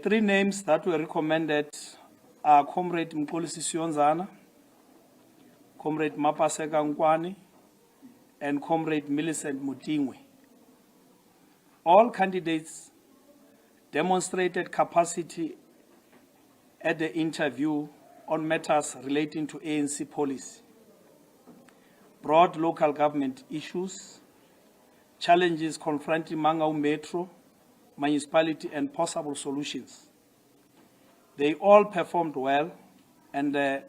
three names that were recommended are Comrade Mkolisi Sionzana, Comrade Mapaseka Nkwani, and Comrade Millicent Mutingwe. All candidates demonstrated capacity at the interview on matters relating to ANC policy, broad local government issues, challenges confronting Mangaung Metro, municipality, and possible solutions. They all performed well, and the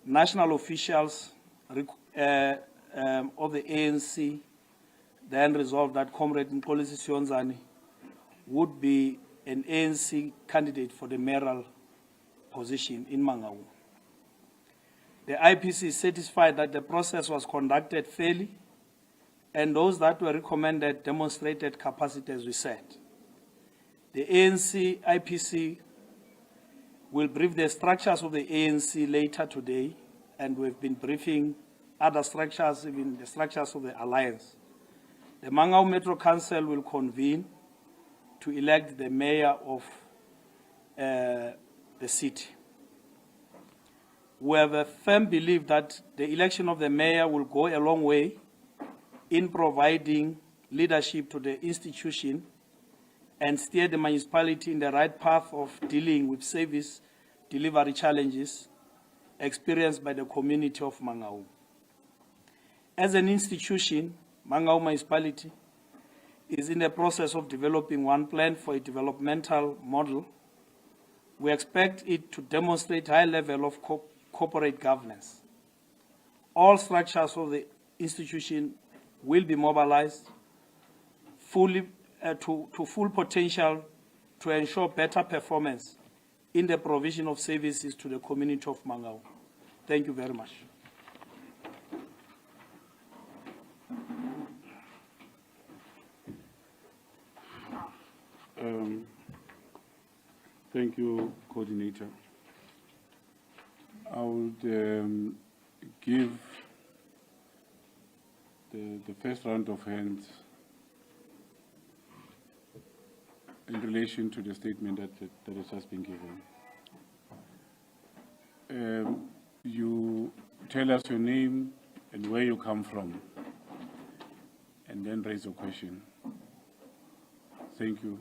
national officials of the ANC then resolved that Comrade Mkolisi Sionzane would be an ANC candidate for the mayoral position in Mangaung. The IPC is satisfied that the process was conducted fairly, and those that were recommended demonstrated capacity, as we said. The ANC IPC will brief the structures of the ANC later today, and we've been briefing other structures, even the structures of the alliance. The Mangaung Metro Council will convene to elect the mayor of the city. We have a firm belief that the election of the mayor will go a long way in providing leadership to the institution and steer the municipality in the right path of dealing with service delivery challenges experienced by the community of Mangaung. As an institution, Mangaung Municipality is in the process of developing one plan for a developmental model. We expect it to demonstrate high level of corporate governance. All structures of the institution will be mobilized fully to full potential to ensure better performance in the provision of services to the community of Mangaung. Thank you very much. Thank you, Coordinator. I would give the first round of hands in relation to the statement that has just been given. You tell us your name and where you come from, and then raise your question. Thank you.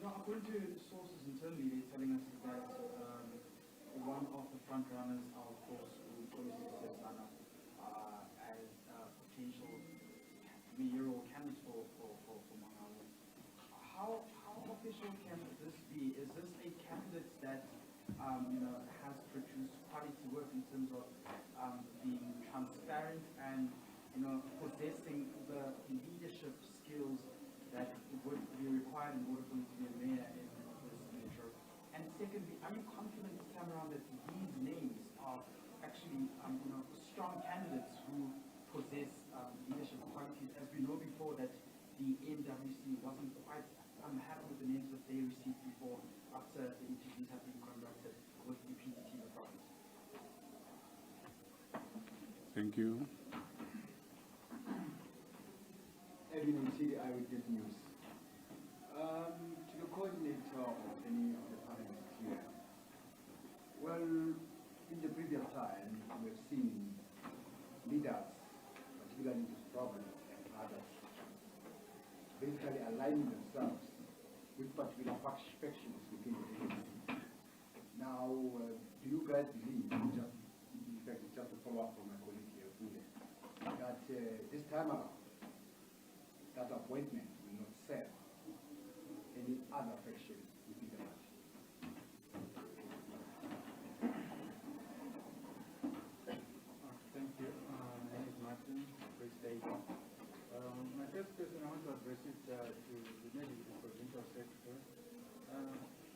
According to sources internally, they're telling us that one of the front runners are, of course, Mkolisi Sionzane as a potential mayoral candidate for Mangaung. How official can this be? Is this a candidate that has produced quality work in terms of being transparent and possessing the leadership skills that would be required in order for him to be a mayor in this metro? And secondly, are you confident this time around that these names are actually strong candidates who possess leadership qualities? As we know before that the MWC wasn't quite happy with the names that they received before after the interviews have been conducted with the PDT in the province. Thank you. ANC Eyewitness News. To the coordinator of any of the panelists here. Well, in the previous time, we have seen leaders, particularly in this province and others, basically aligning themselves with particular factions within the ANC. Now, do you guys believe, in fact, it's just a follow-up from my colleague here, that this time around, that appointment will not serve any other faction within the party? Thank you. My name is Martin, Free State. My first question, I want to address it to maybe the provincial secretary.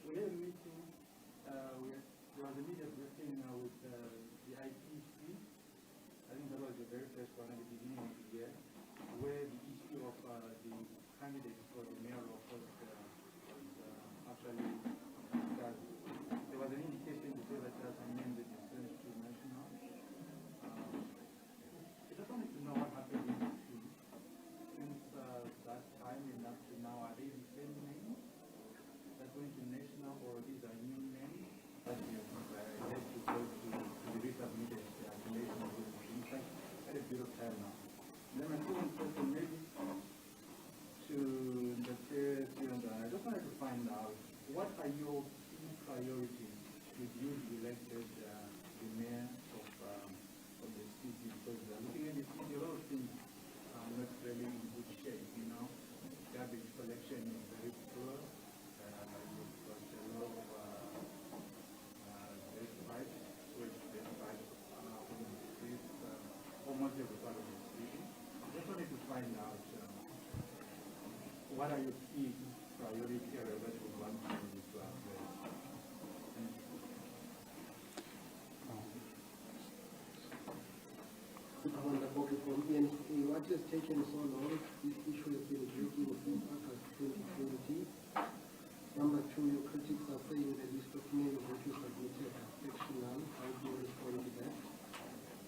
We had a meeting, there was a media briefing with the IPC. I think that was the very first one at the beginning of the year, where the issue of the candidates for the mayoral post was actually discussed. There was an indication to say that some names had been sent to national. have a part of this meeting. I just wanted to find out what are your key priority areas that you want to address? Thank you. What has taken so long? This issue has been building since August 2020. Number two, your critics are saying the list of names that you submitted are fictional. How do you respond to that?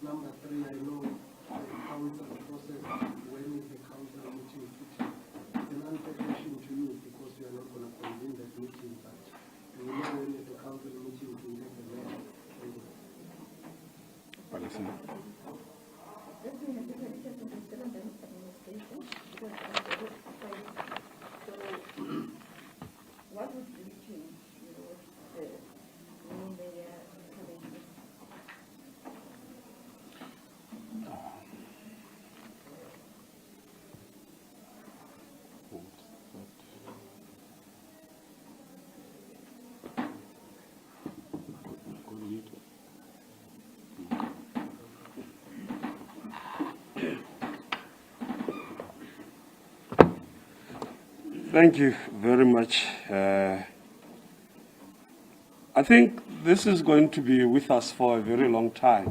Number three, I know the council process, when is the council meeting sitting? It's an unfair question to you because you are not going to convene that meeting, but you will know when is the council meeting to elect the mayor. Thank you. Palestine. What would you change, the new mayor coming in? Thank you very much. I think this is going to be with us for a very long time.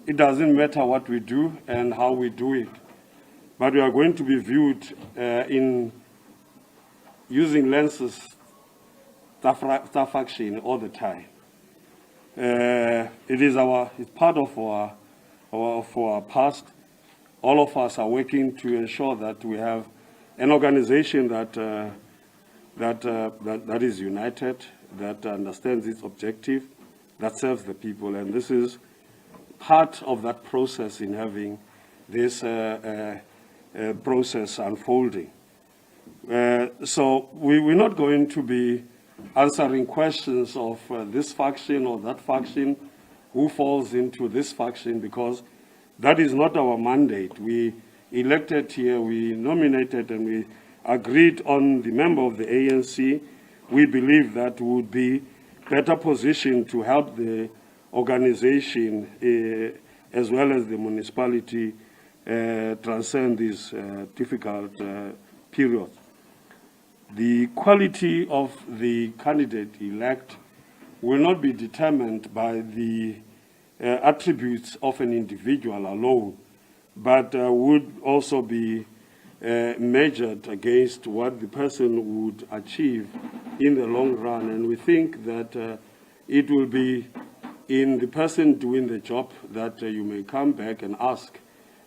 It doesn't matter what we do and how we do it, but we are going to be viewed in using lenses, staff action all the time. It's part of our past. All of us are working to ensure that we have an organization that is united, that understands its objective, that serves the people, and this is part of that process in having this process unfolding. So we're not going to be answering questions of this faction or that faction, who falls into this faction, because that is not our mandate. We elected here, we nominated and we agreed on the member of the ANC. We believe that would be better positioned to help the organization as well as the municipality transcend these difficult periods. The quality of the candidate-elect will not be determined by the attributes of an individual alone, but would also be measured against what the person would achieve in the long run. And we think that it will be in the person doing the job that you may come back and ask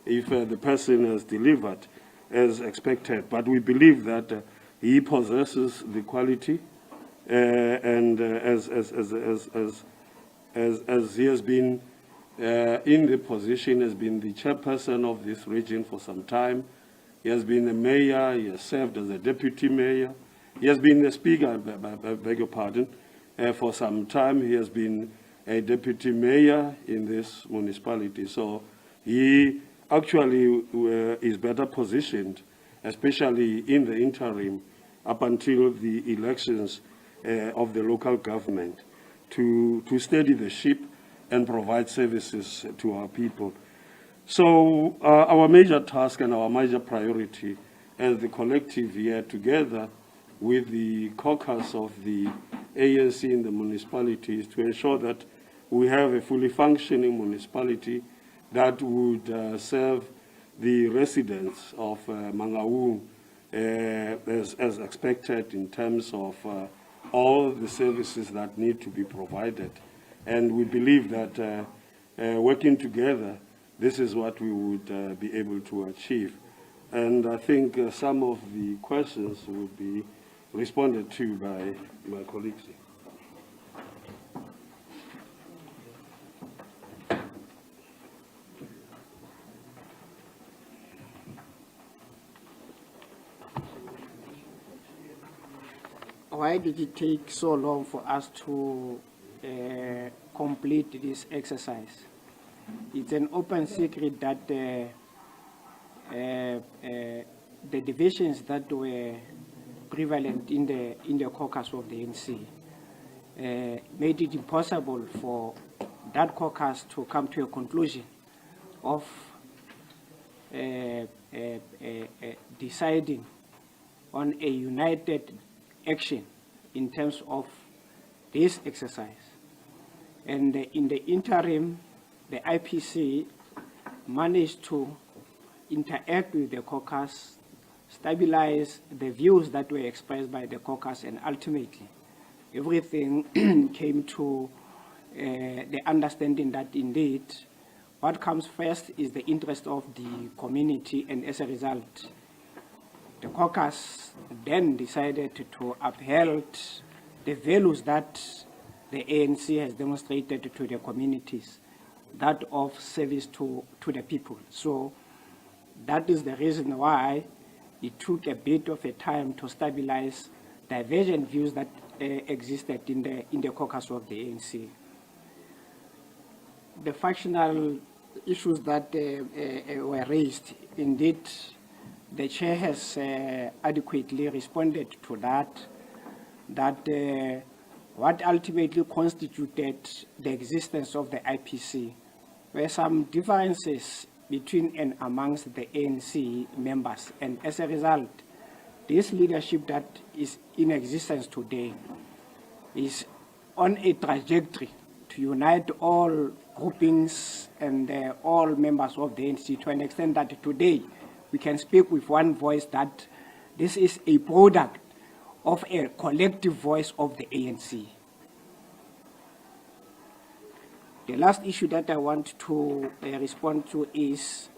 if the person has delivered as expected. But we believe that he possesses the quality, and as he has been in the position, has been the chairperson of this region for some time. He has been a mayor, he has served as a deputy mayor. He has been a speaker, I beg your pardon, for some time. He has been a deputy mayor in this municipality. So he actually is better positioned, especially in the interim, up until the elections of the local government, to steady the ship and provide services to our people. So our major task and our major priority as the collective here, together with the caucus of the ANC in the municipality, is to ensure that we have a fully functioning municipality that would serve the residents of Mangaung as expected in terms of all the services that need to be provided. And we believe that working together, this is what we would be able to achieve. And I think some of the questions will be responded to by my colleagues. Why did it take so long for us to complete this exercise? It's an open secret that the divisions that were prevalent in the caucus of the ANC made it impossible for that caucus to come to a conclusion of deciding on a united action in terms of this exercise. And in the interim, the IPC managed to interact with the caucus, stabilize the views that were expressed by the caucus, and ultimately everything came to the understanding that indeed what comes first is the interest of the community, and as a result, the caucus then decided to uphold the values that the ANC has demonstrated to the communities, that of service to the people. So that is the reason why it took a bit of a time to stabilize divergent views that existed in the caucus of the ANC. The factional issues that were raised, indeed, the chair has adequately responded to that what ultimately constituted the existence of the IPC were some differences between and amongst the ANC members. And as a result, this leadership that is in existence today is on a trajectory to unite all groupings and all members of the ANC, to an extent that today we can speak with one voice that this is a product of a collective voice of the ANC. The last issue that I want to respond to is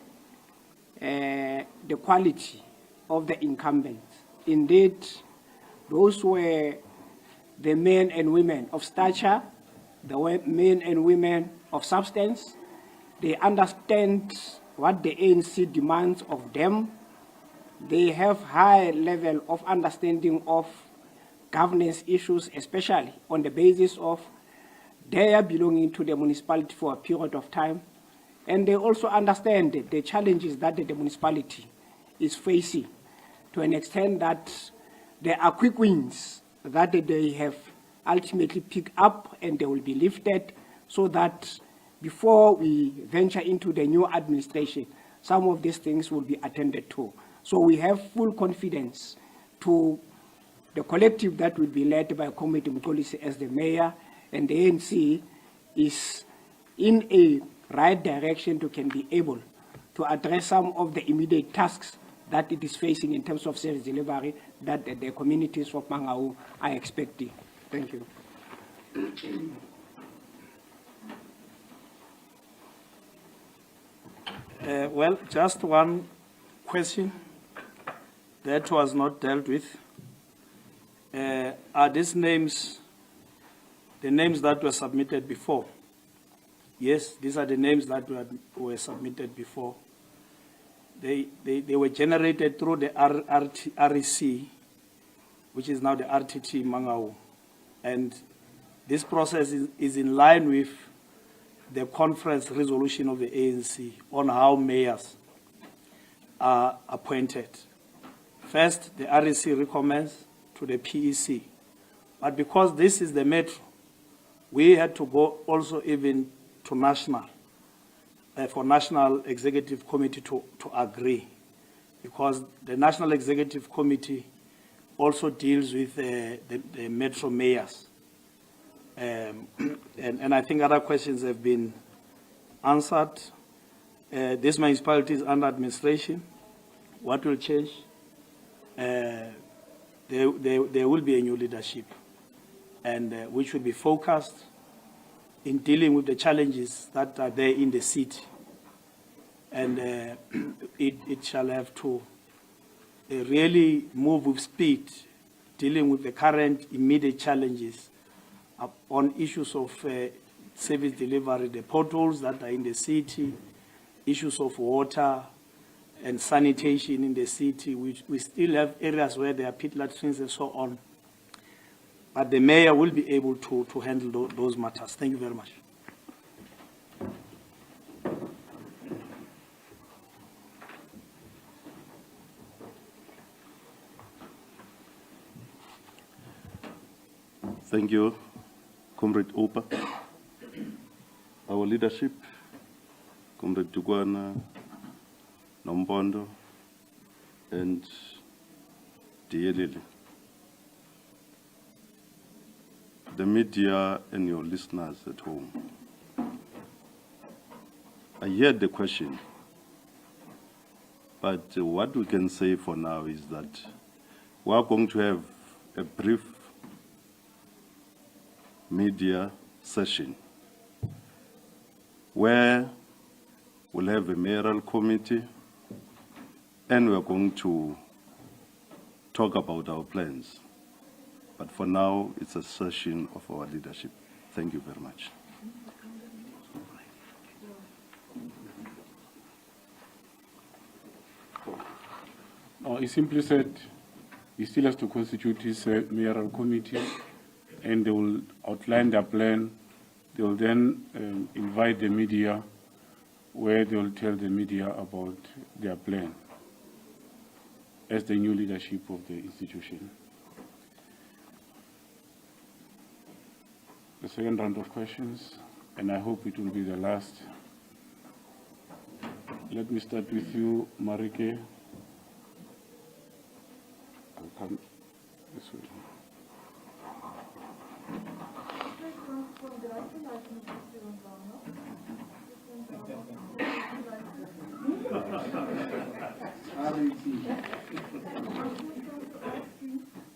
the quality of the incumbents. Indeed, those were the men and women of stature, the men and women of substance. They understand what the ANC demands of them. They have high level of understanding of governance issues, especially on the basis of their belonging to the municipality for a period of time. And they also understand the challenges that the municipality is facing, to an extent that there are quick wins that they have ultimately picked up and they will be lifted, so that before we venture into the new administration, some of these things will be attended to. So we have full confidence to the collective that will be led by Comrade Mkolisi as the mayor, and the ANC is in a right direction to can be able to address some of the immediate tasks that it is facing in terms of service delivery that the communities of Mangaung are expecting. Thank you. Well, just one question that was not dealt with. Are these names the names that were submitted before? Yes, these are the names that were submitted before. They were generated through the REC, which is now the RTT Mangaung. And this process is in line with the conference resolution of the ANC on how mayors are appointed. First, the REC recommends to the PEC. But because this is the metro, we had to go also even to national, for National Executive Committee to agree, because the National Executive Committee also deals with the metro mayors. And I think other questions have been answered. This municipality is under administration. What will change? There will be a new leadership, and which will be focused in dealing with the challenges that are there in the city. And it shall have to really move with speed, dealing with the current immediate challenges on issues of service delivery, the potholes that are in the city, issues of water and sanitation in the city. We still have areas where there are pit latrines and so on. But the mayor will be able to handle those matters. Thank you very much. Thank you, Comrade Opa. Our leadership, Comrade Dugwana, Nombondo, and Dielili. The media and your listeners at home. I heard the question, but what we can say for now is that we are going to have a brief media session where we'll have a mayoral committee and we're going to talk about our plans. But for now, it's a session of our leadership. Thank you very much. He simply said he still has to constitute his mayoral committee, and they will outline their plan. They will then invite the media, where they will tell the media about their plan as the new leadership of the institution. The second round of questions, and I hope it will be the last. Let me start with you, Marike. I'll come this way.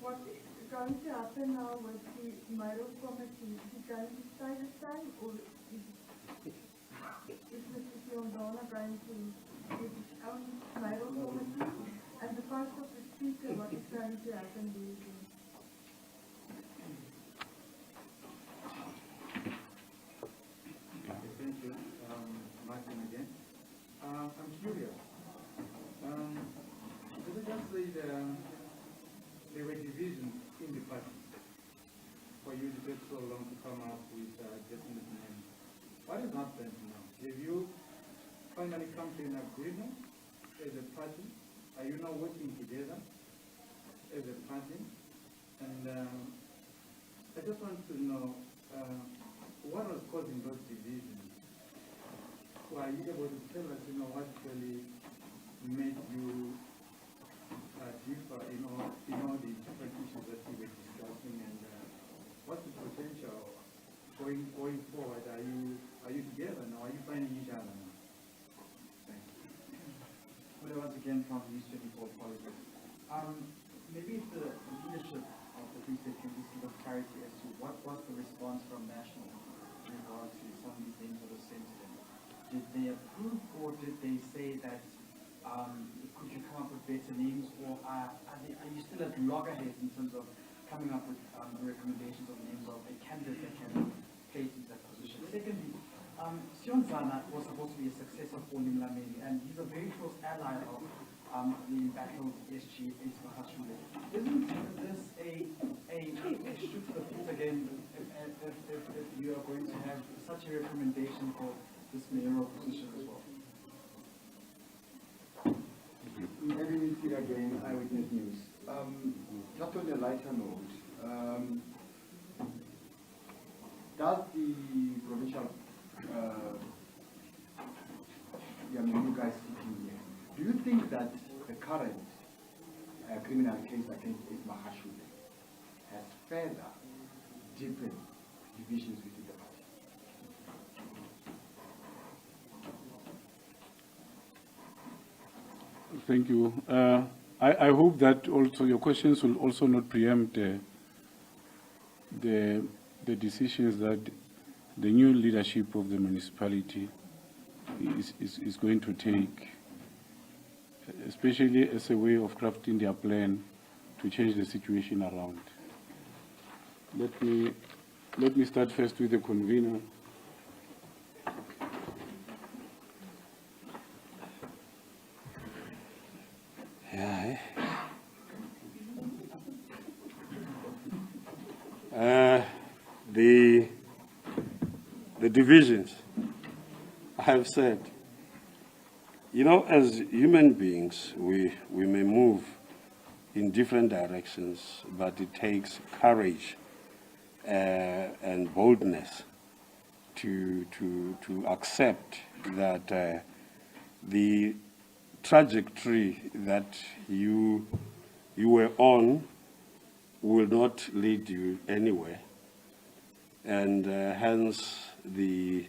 What's going to happen now with the mayoral committee? Is it going to stay the same, or is Mr. Siondana going to get his own mayoral committee? And the post of the speaker, what is going to happen there? Thank you, Martin again. I'm curious. Did I just say there were divisions in the party for you to take so long to come up with definite names? What has happened now? Have you finally come to an agreement as a party? Are you now working together as a party? And I just want to know what was causing those divisions? Are you able to tell us, what really made you differ in all the different issues that you were discussing, and what's the potential going forward? Are you together now? Are you finding each other now? Thank you. Well, once again from News 24 Politics. Maybe the leadership of the Free State can just give us clarity as to what was the response from National in regards to some of these things that were sent to them. Did they approve, or did they say that could you come up with better names, or are you still at loggerheads in terms of coming up with recommendations of names of a candidate that can place into that position? Secondly, Sionzana was supposed to be a successor for Nimlameli, and he's a very close ally of the embattled SG Mahashule. Isn't this a shoot to the foot again if you are going to have such a recommendation for this mayoral position as well? Eminently again, Eyewitness News. Just on a lighter note, does the provincial, you guys sitting here, do you think that the current criminal case against Mahashule has further deepened divisions within the party? Thank you. I hope that also your questions will also not preempt the decisions that the new leadership of the municipality is going to take, especially as a way of crafting their plan to change the situation around. Let me start first with the convener. The divisions, I have said, as human beings, we may move in different directions, but it takes courage and boldness to accept that the trajectory that you were on will not lead you anywhere. And hence the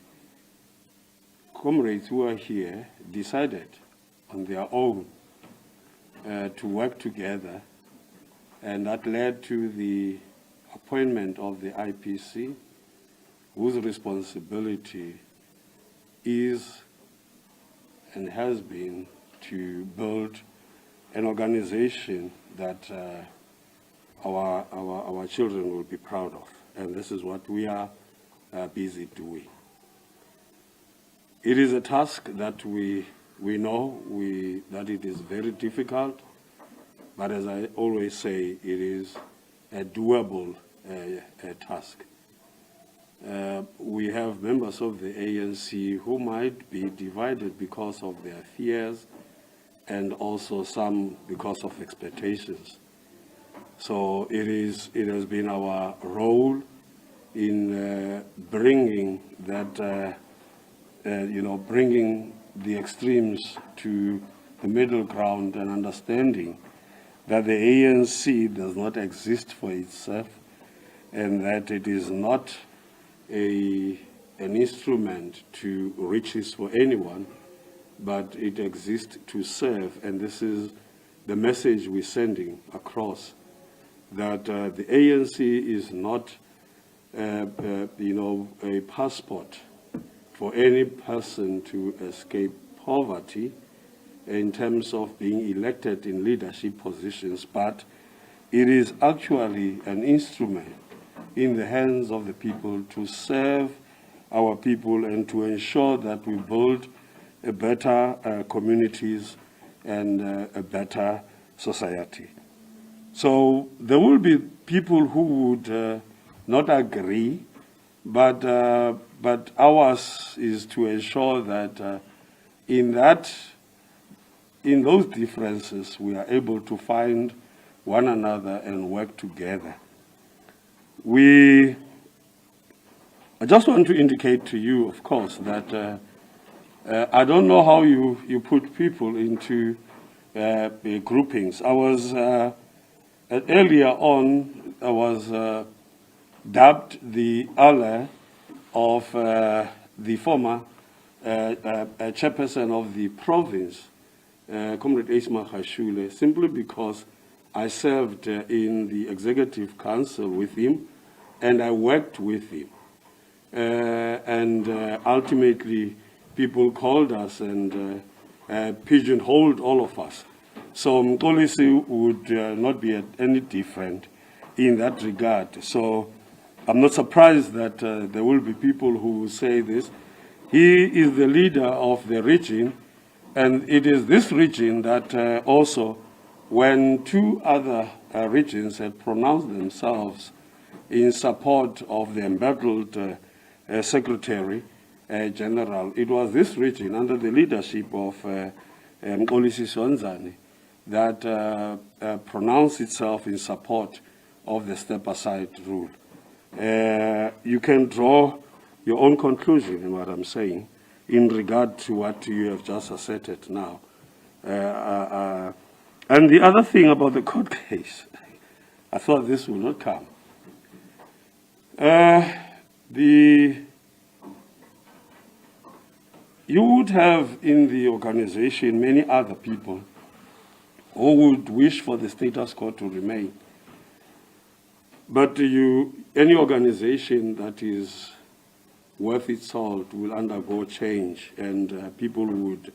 comrades who are here decided on their own to work together, and that led to the appointment of the IPC, whose responsibility is and has been to build an organization that our children will be proud of. And this is what we are busy doing. It is a task that we know that it is very difficult, but as I always say, it is a doable task. We have members of the ANC who might be divided because of their fears and also some because of expectations. So it has been our role in bringing that, bringing the extremes to the middle ground and understanding that the ANC does not exist for itself and that it is not an instrument to riches for anyone, but it exists to serve. And this is the message we're sending across, that the ANC is not, a passport for any person to escape poverty in terms of being elected in leadership positions, but it is actually an instrument in the hands of the people to serve our people and to ensure that we build a better communities and a better society. So there will be people who would not agree, but ours is to ensure that in those differences we are able to find one another and work together. I just want to indicate to you, of course, that I don't know how you put people into groupings. I was earlier on, I was dubbed the ally of the former chairperson of the province, Comrade Isma Khashule, simply because I served in the executive council with him and I worked with him. And ultimately, people called us and pigeonholed all of us. So Mxolisi would not be any different in that regard. So I'm not surprised that there will be people who will say this. He is the leader of the region, and it is this region that also, when two other regions had pronounced themselves in support of the embattled Secretary General, it was this region under the leadership of Mxolisi Sonzani that pronounced itself in support of the step-aside rule. You can draw your own conclusion in what I'm saying in regard to what you have just asserted now. And the other thing about the court case, I thought this would not come. You would have in the organization many other people who would wish for the status quo to remain. But any organization that is worth its salt will undergo change, and people would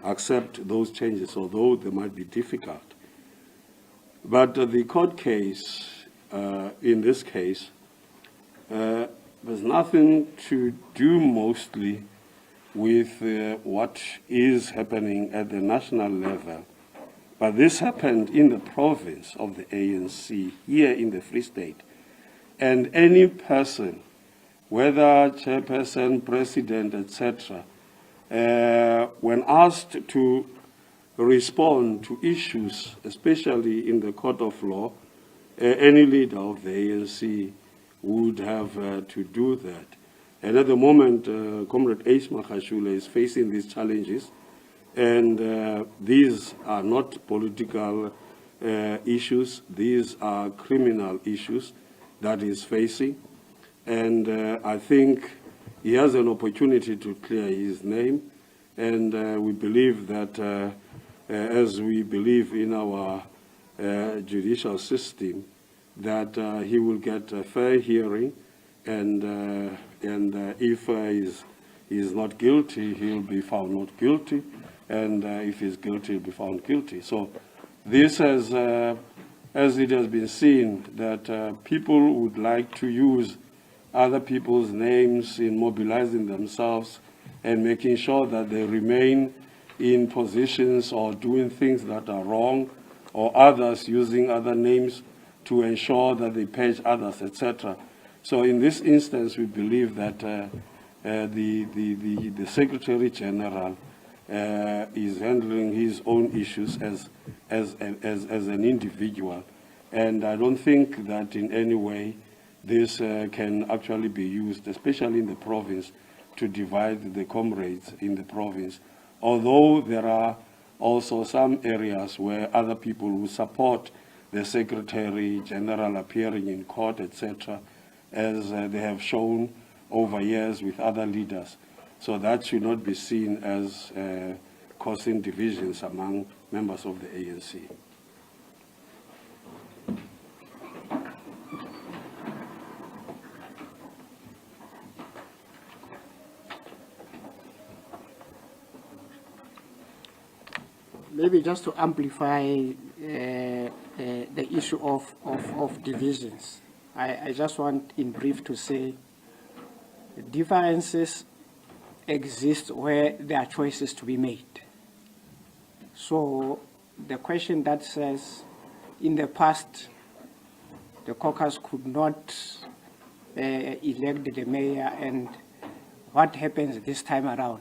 accept those changes, although they might be difficult. But the court case, in this case, there's nothing to do mostly with what is happening at the national level. But this happened in the province of the ANC, here in the Free State. And any person, whether chairperson, president, etc., when asked to respond to issues, especially in the court of law, any leader of the ANC would have to do that. And at the moment, Comrade Isma Khashule is facing these challenges And these are not political issues. These are criminal issues that he's facing. And I think he has an opportunity to clear his name. And we believe that as we believe in our judicial system, that he will get a fair hearing, and if he's not guilty, he'll be found not guilty, and if he's guilty, he'll be found guilty. So this, as it has been seen, that people would like to use other people's names in mobilizing themselves and making sure that they remain in positions or doing things that are wrong, or others using other names to ensure that they page others, etc. So in this instance, we believe that the Secretary General is handling his own issues as an individual. And I don't think that in any way this can actually be used, especially in the province, to divide the comrades in the province. Although there are also some areas where other people who support the Secretary General appearing in court, etc., as they have shown over years with other leaders. So that should not be seen as causing divisions among members of the ANC. Maybe just to amplify the issue of divisions, I just want in brief to say differences exist where there are choices to be made. So the question that says, in the past, the caucus could not elect the mayor, and what happens this time around?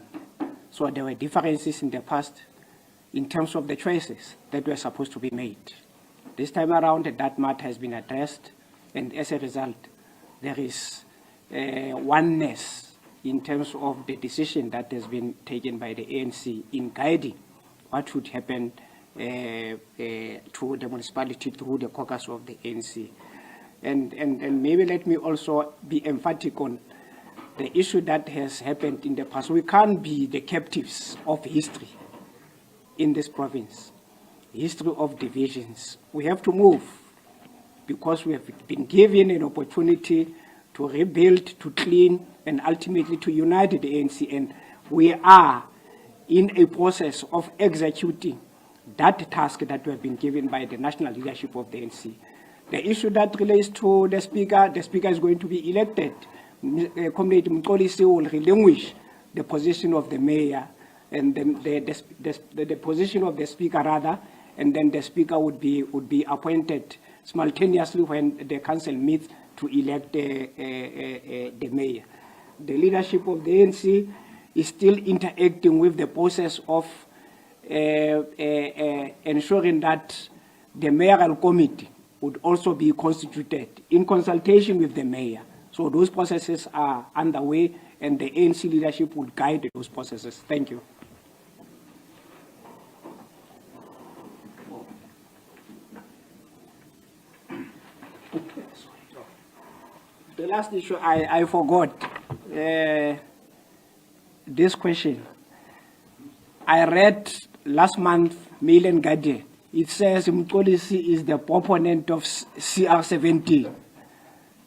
So there were differences in the past in terms of the choices that were supposed to be made. This time around, that matter has been addressed, and as a result, there is oneness in terms of the decision that has been taken by the ANC in guiding what should happen to the municipality through the caucus of the ANC. And maybe let me also be emphatic on the issue that has happened in the past. We can't be the captives of history in this province, history of divisions. We have to move because we have been given an opportunity to rebuild, to clean, and ultimately to unite the ANC. And we are in a process of executing that task that we have been given by the national leadership of the ANC. The issue that relates to the speaker is going to be elected. Comrade Mxolisi will relinquish the position of the mayor and then the position of the speaker rather, and then the speaker would be appointed simultaneously when the council meets to elect the mayor. The leadership of the ANC is still interacting with the process of ensuring that the mayoral committee would also be constituted in consultation with the mayor. So those processes are underway, and the ANC leadership will guide those processes. Thank you. The last issue, I forgot this question. I read last month, Mail and Guardian. It says Mxolisi is the proponent of CR17.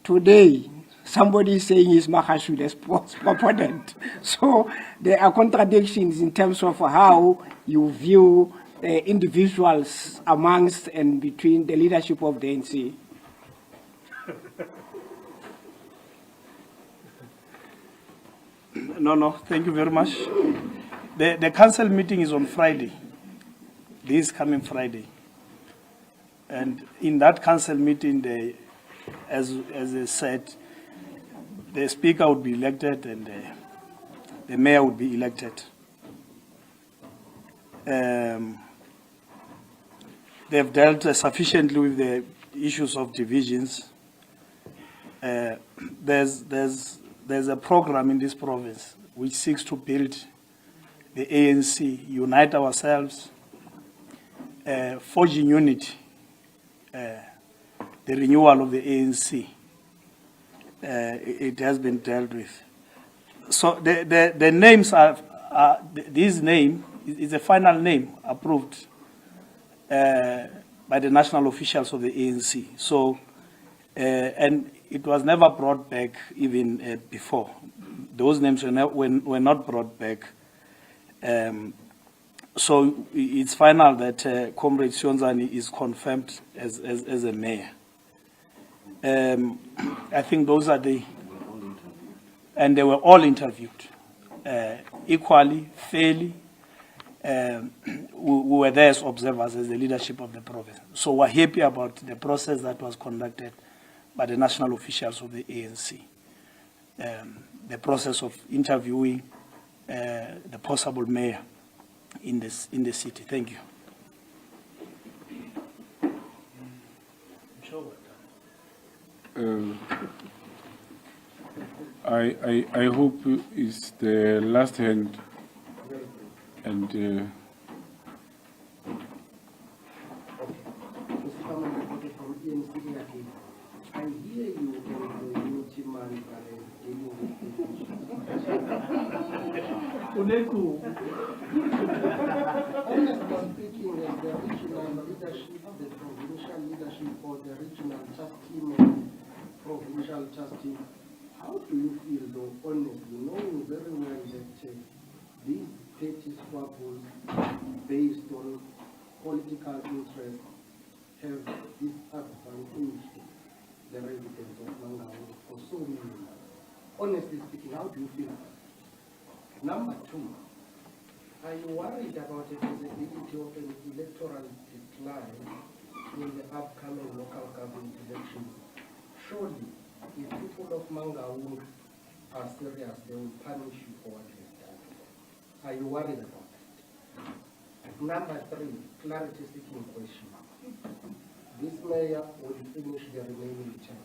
Today, somebody is saying he's Mahashule's proponent. So there are contradictions in terms of how you view individuals amongst and between the leadership of the ANC. No, thank you very much. The council meeting is on Friday, this coming Friday. And in that council meeting, as I said, the speaker would be elected and the mayor would be elected. They've dealt sufficiently with the issues of divisions. There's a program in this province which seeks to build the ANC, unite ourselves, forging unity, the renewal of the ANC. It has been dealt with. So the names this name is a final name approved by the national officials of the ANC. So, and it was never brought back even before. Those names were not brought back. So it's final that Comrade Sionzani is confirmed as a mayor. I think those are and they were all interviewed equally, fairly. We were there as observers, as the leadership of the province. So we're happy about the process that was conducted by the national officials of the ANC. The process of interviewing the possible mayor in the city. Thank you. I hope it's the last hand, and Mr. Chairman, reported from ANC again. I hear you on the unity man dealing with honestly speaking, as the regional leadership, the provincial leadership, or the regional task team and provincial task team, how do you feel, though, honestly, knowing very well that these petty squabbles based on political interest have disadvantaged the residents of Mangaung for so many years? Honestly speaking, how do you feel? Number two, are you worried about the possibility of an electoral decline in the upcoming local government elections? Surely, if people of Mangaung are serious, they will punish you for what you have done. Are you worried about that? Number three, clarity-seeking question. This mayor will finish the remaining term.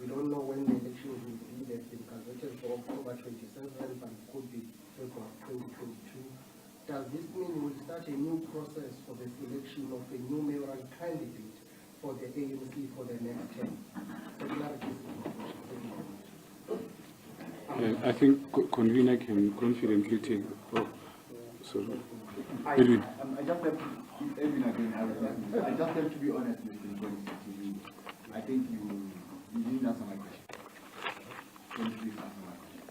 We don't know when the elections will be. They've been converted for October 27, but it could be February 2022. Does this mean we'll start a new process for the selection of a new mayoral candidate for the ANC for the next term? I think convener can confidently take. Oh, sorry. Edwin. I just have to, Edwin again, I just have to be honest, Mr. Nkosi, to you. I think you didn't answer my question. Can you please answer my question?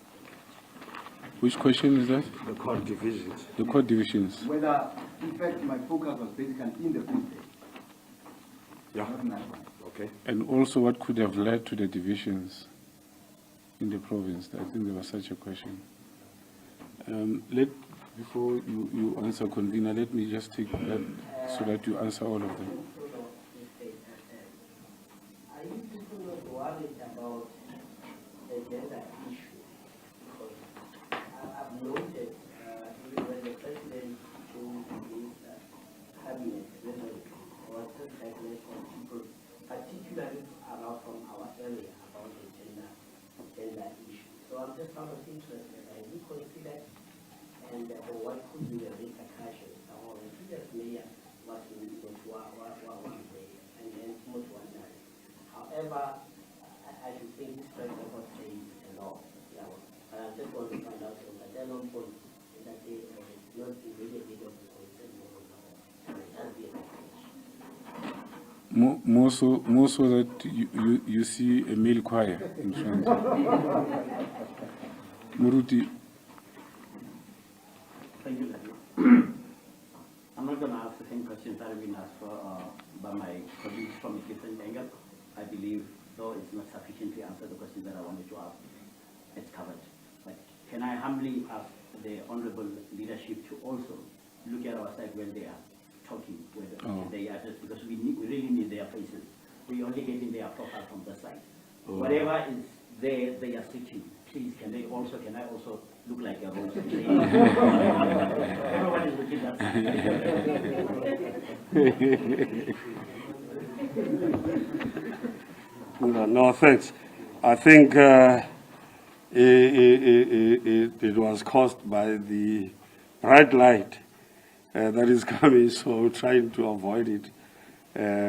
Which question is that? The court divisions. The court divisions. Whether, in fact, my focus was basically in the Free State. Yeah. Not in Natal. Okay. And also what could have led to the divisions in the province? I think there was such a question. Before you answer, convener, let me just take that so that you answer all of them. Are you people not worried about the gender issue? Because I've noted even when the president changed his cabinet, when there was such backlash from people, particularly around from our area, about the gender issue. So I'm just out of interest that I do consider and what could be the repercussions. Our previous mayor was in one way and then smooth one night. However, I should think this president was saying a lot. But I just want to find out from the Delon point that they not really a bit of the concern more so that you see a male choir in front. Muruti. Thank you, Daddy. I'm not going to ask the same questions that have been asked for by my colleagues from a different angle. I believe, though it's not sufficiently answered the questions that I wanted to ask, it's covered. But can I humbly ask the honorable leadership to also look at our side when they are talking, whether they are just, because we really need their faces. We're only getting their profile from the side. Whatever is there, they are sitting. Please, can I also look like a rose? Everyone is looking at No, thanks. I think it was caused by the bright light that is coming, so trying to avoid it.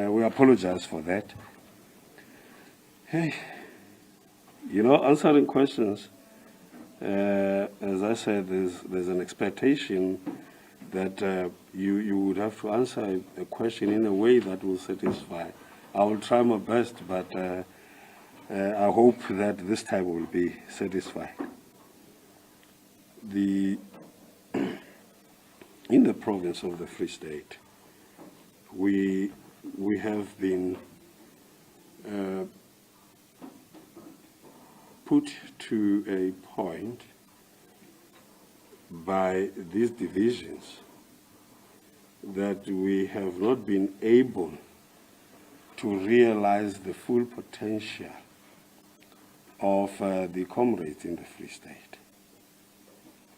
We apologize for that. Hey, you know, answering questions, as I said, there's an expectation that you would have to answer a question in a way that will satisfy. I will try my best, but I hope that this time will be satisfied. In the province of the Free State, we have been put to a point by these divisions that we have not been able to realize the full potential of the comrades in the Free State.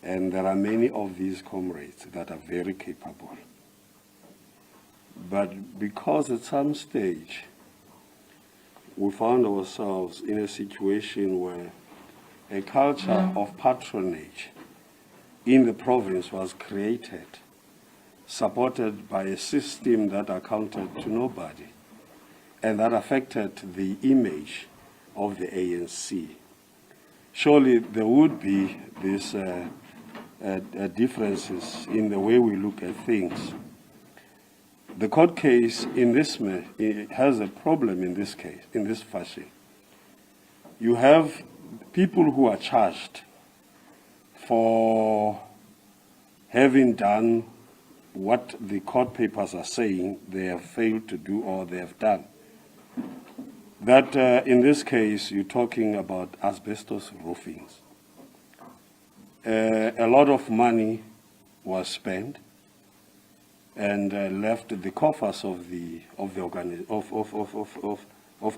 And there are many of these comrades that are very capable. But because at some stage we found ourselves in a situation where a culture of patronage in the province was created, supported by a system that accounted to nobody, and that affected the image of the ANC. Surely there would be these differences in the way we look at things. The court case in this it has a problem in this case, in this fashion. You have people who are charged for having done what the court papers are saying they have failed to do or they have done. That in this case, you're talking about asbestos roofings. A lot of money was spent and left the coffers of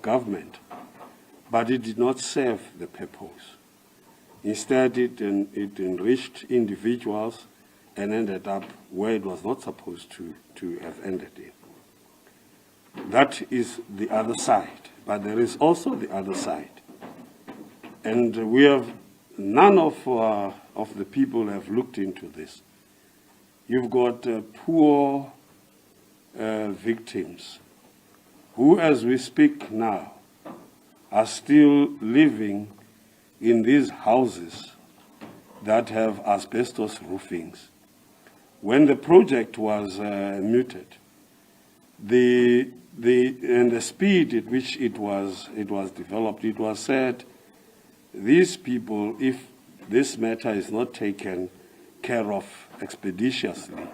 government, but it did not serve the purpose. Instead, it enriched individuals and ended up where it was not supposed to have ended in. That is the other side, but there is also the other side. And we have, none of the people have looked into this. You've got poor victims who, as we speak now, are still living in these houses that have asbestos roofings. When the project was mooted, and the speed at which it was developed, it was said, these people, if this matter is not taken care of expeditiously,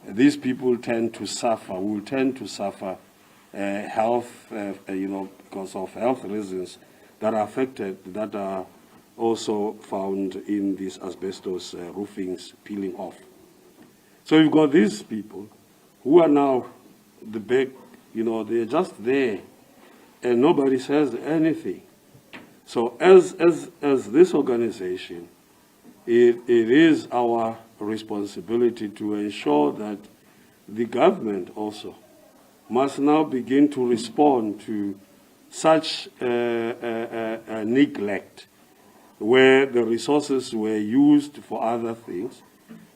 these people tend to suffer, will tend to suffer health, because of health reasons that are affected, that are also found in these asbestos roofings peeling off. So you've got these people who are now the big, they're just there and nobody says anything. So as this organization, it is our responsibility to ensure that the government also must now begin to respond to such neglect, where the resources were used for other things,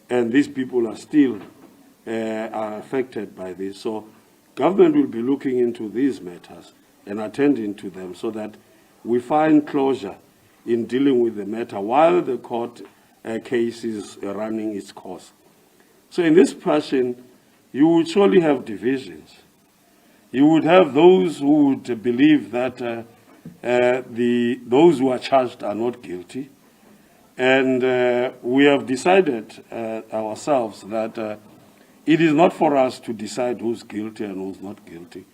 and these people are still are affected by this. So government will be looking into these matters and attending to them so that we find closure in dealing with the matter while the court case is running its course. So in this fashion, you would surely have divisions. You would have those who would believe that those who are charged are not guilty. And we have decided ourselves that it is not for us to decide who's guilty and who's not guilty.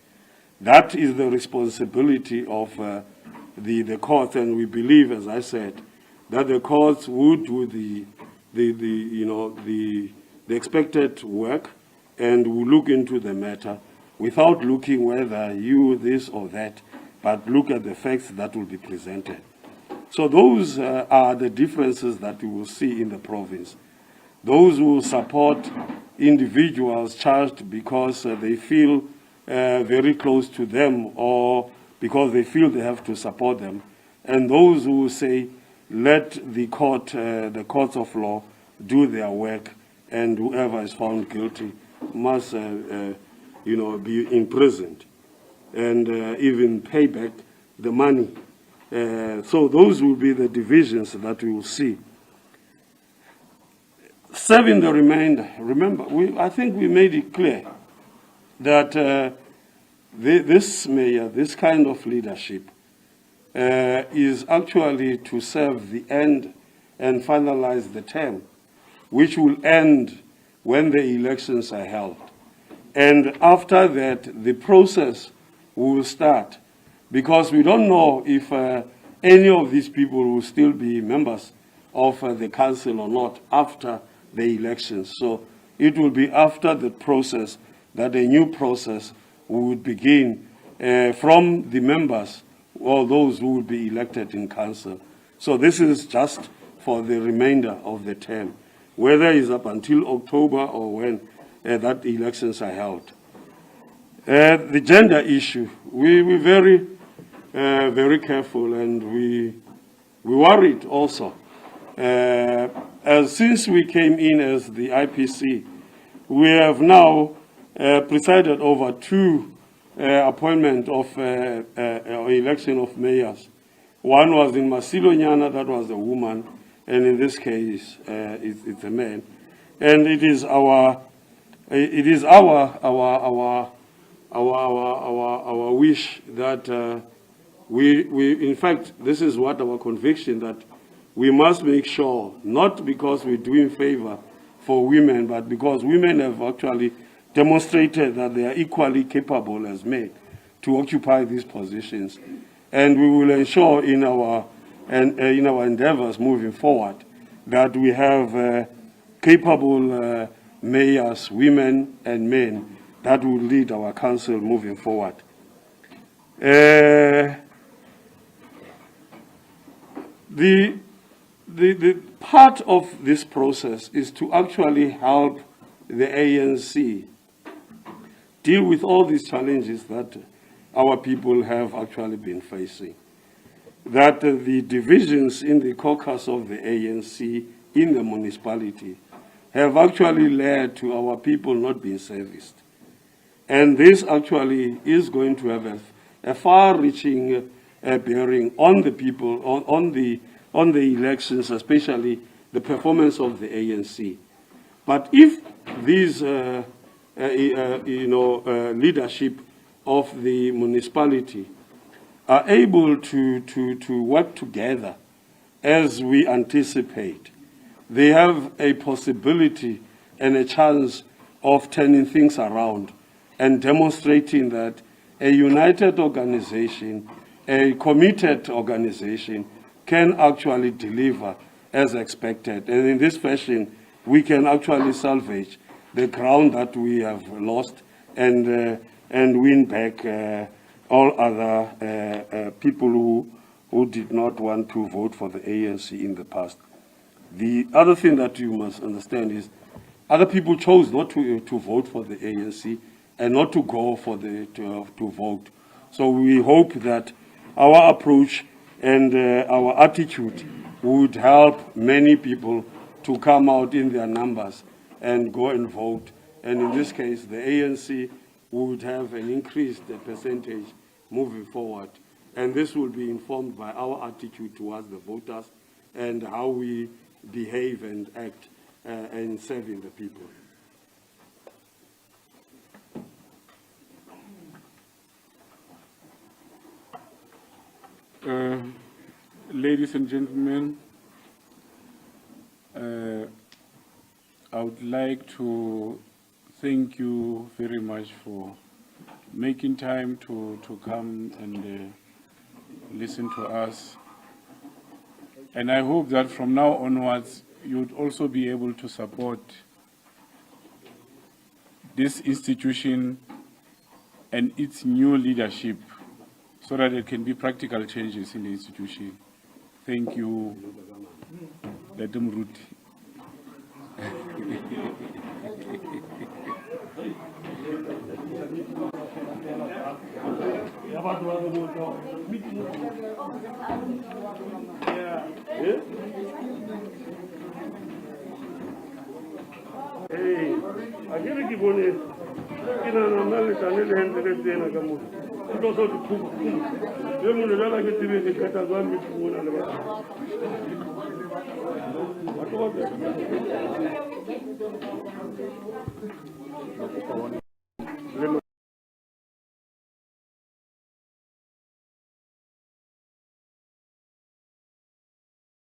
That is the responsibility of the courts, and we believe, as I said, that the courts would do the expected work and will look into the matter without looking whether you this or that, but look at the facts that will be presented. So those are the differences that we will see in the province. Those who support individuals charged because they feel very close to them or because they feel they have to support them, and those who say let the courts of law do their work, and whoever is found guilty must, be imprisoned and even pay back the money. So those will be the divisions that we will see. Serving the remainder. Remember, I think we made it clear that this mayor, this kind of leadership, is actually to serve the end and finalize the term, which will end when the elections are held. And after that, the process will start, because we don't know if any of these people will still be members of the council or not after the elections. So it will be after the process that a new process would begin from the members or those who will be elected in council. So this is just for the remainder of the term, whether it's up until October or when that elections are held. The gender issue, we're very, very careful, and we worried also. Since we came in as the IPC, we have now presided over 2 appointment of or election of mayors. One was in Masilo Nyana, that was a woman, and in this case, it's a man. And it is our wish that we in fact, this is what our conviction, that we must make sure, not because we're doing favor for women, but because women have actually demonstrated that they are equally capable as men to occupy these positions. And we will ensure in our endeavors moving forward that we have capable mayors, women and men, that will lead our council moving forward. The part of this process is to actually help the ANC deal with all these challenges that our people have actually been facing. That the divisions in the caucus of the ANC in the municipality have actually led to our people not being serviced. And this actually is going to have a far-reaching bearing on the people, on the elections, especially the performance of the ANC. But if these, leadership of the municipality are able to work together as we anticipate, they have a possibility and a chance of turning things around and demonstrating that a united organization, a committed organization, can actually deliver as expected. And in this fashion, we can actually salvage the ground that we have lost and win back all other people who did not want to vote for the ANC in the past. The other thing that you must understand is other people chose not to vote for the ANC and not to go for to vote. So we hope that our approach and our attitude would help many people to come out in their numbers and go and vote. And in this case, the ANC would have an increased percentage moving forward. And this will be informed by our attitude towards the voters and how we behave and act in serving the people. Ladies and gentlemen, I would like to thank you very much for making time to come and listen to us. And I hope that from now onwards, you would also be able to support this institution and its new leadership so that there can be practical changes in the institution. Thank you. Let them root. Hey, akere ke bone ke na nna le tane le hentle le tsena ka mo. Ke tlo so di phuku. Ye mo le la ke tibe ke kata zwa mi tsuna le ba. Ba to ba.